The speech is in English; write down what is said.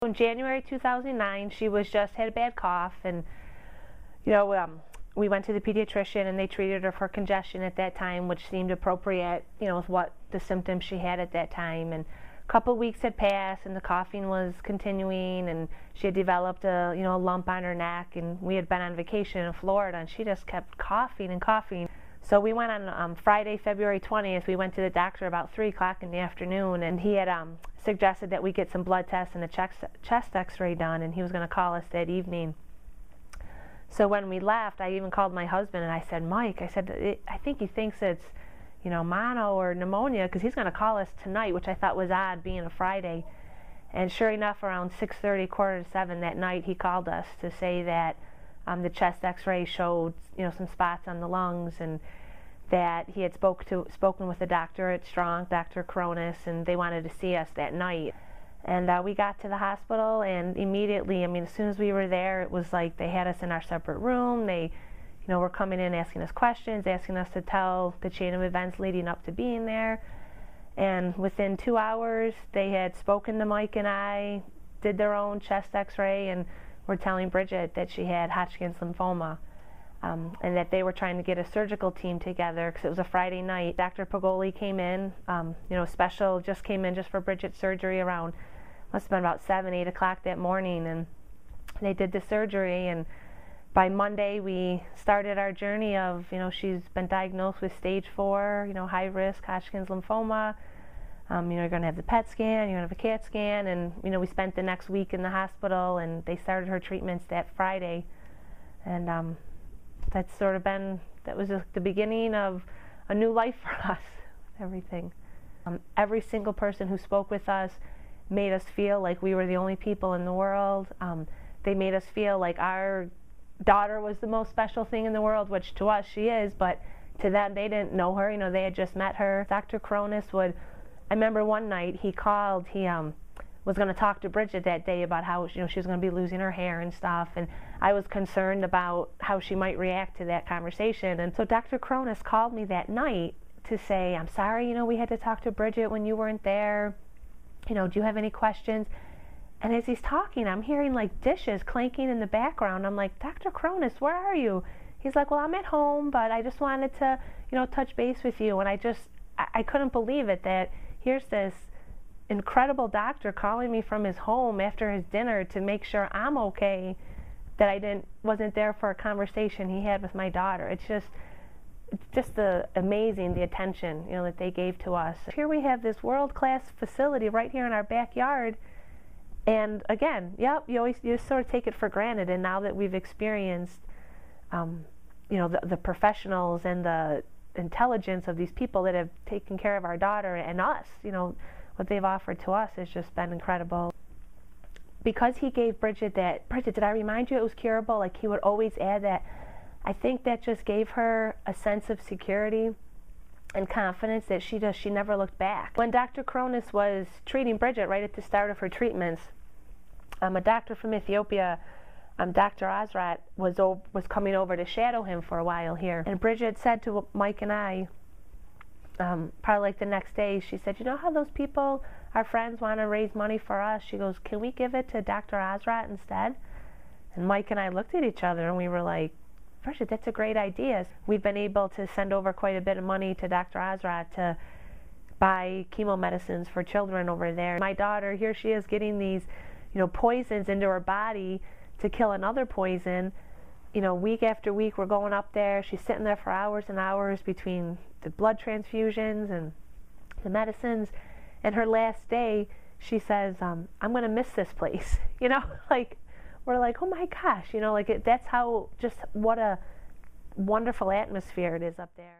In January 2009, she was just had a bad cough, and we went to the pediatrician, and they treated her for congestion at that time, which seemed appropriate, with what the symptoms she had at that time. And a couple weeks had passed, and the coughing was continuing, and she had developed a lump on her neck, and we had been on vacation in Florida, and she just kept coughing and coughing. So we went on Friday, February 20th. We went to the doctor about 3 o'clock in the afternoon, and he had suggested that we get some blood tests and a chest x-ray done, and he was going to call us that evening. So when we left, I even called my husband, and I said, Mike, I think he thinks it's, mono or pneumonia, because he's going to call us tonight, which I thought was odd, being a Friday. And sure enough, around 6:30, 6:45 that night, he called us to say that the chest x-ray showed, some spots on the lungs, and that he had spoken with the doctor at Strong, Dr. Korones, and they wanted to see us that night. And we got to the hospital, and immediately, as soon as we were there, it was like they had us in our separate room. They, were coming in asking us questions, asking us to tell the chain of events leading up to being there. And within 2 hours, they had spoken to Mike and I, did their own chest x-ray, and were telling Bridgette that she had Hodgkin's lymphoma, and that they were trying to get a surgical team together, because it was a Friday night. Dr. Pagoli came in, special, just came in just for Bridgette's surgery around, must have been about 7, 8 o'clock that morning, and they did the surgery. And by Monday, we started our journey of, she's been diagnosed with stage 4, high risk Hodgkin's lymphoma. You're going to have the PET scan, you're going to have a CAT scan, and, we spent the next week in the hospital, and they started her treatments that Friday. And that's sort of been, that was the beginning of a new life for us, everything. Every single person who spoke with us made us feel like we were the only people in the world. They made us feel like our daughter was the most special thing in the world, which to us she is, but to them, they didn't know her, they had just met her. Dr. Korones I remember one night he called, he was going to talk to Bridgette that day about how she was going to be losing her hair and stuff, and I was concerned about how she might react to that conversation. And so Dr. Korones called me that night to say, I'm sorry, we had to talk to Bridgette when you weren't there. Do you have any questions? And as he's talking, I'm hearing like dishes clanking in the background. I'm like, Dr. Korones, where are you? He's like, well, I'm at home, but I just wanted to, touch base with you. And I couldn't believe it, that here's this incredible doctor calling me from his home after his dinner to make sure I'm okay, that I wasn't there for a conversation he had with my daughter. It's just amazing, the attention, that they gave to us. Here we have this world-class facility right here in our backyard, and again, you just sort of take it for granted. And now that we've experienced, the professionals and the intelligence of these people that have taken care of our daughter and us, what they've offered to us has just been incredible. Because he gave Bridgette that, Bridgette, did I remind you it was curable? Like, he would always add that. I think that just gave her a sense of security and confidence that she never looked back. When Dr. Korones was treating Bridgette right at the start of her treatments, a doctor from Ethiopia, Dr. Asrat, was coming over to shadow him for a while here. And Bridgette said to Mike and I, probably like the next day, she said, how those people, our friends, want to raise money for us? She goes, can we give it to Dr. Asrat instead? And Mike and I looked at each other, and we were like, Bridgette, that's a great idea. We've been able to send over quite a bit of money to Dr. Asrat to buy chemo medicines for children over there. My daughter, here she is getting these, poisons into her body to kill another poison. Week after week we're going up there. She's sitting there for hours and hours between the blood transfusions and the medicines. And her last day, she says, I'm going to miss this place. We're like, oh my gosh, that's how, just what a wonderful atmosphere it is up there.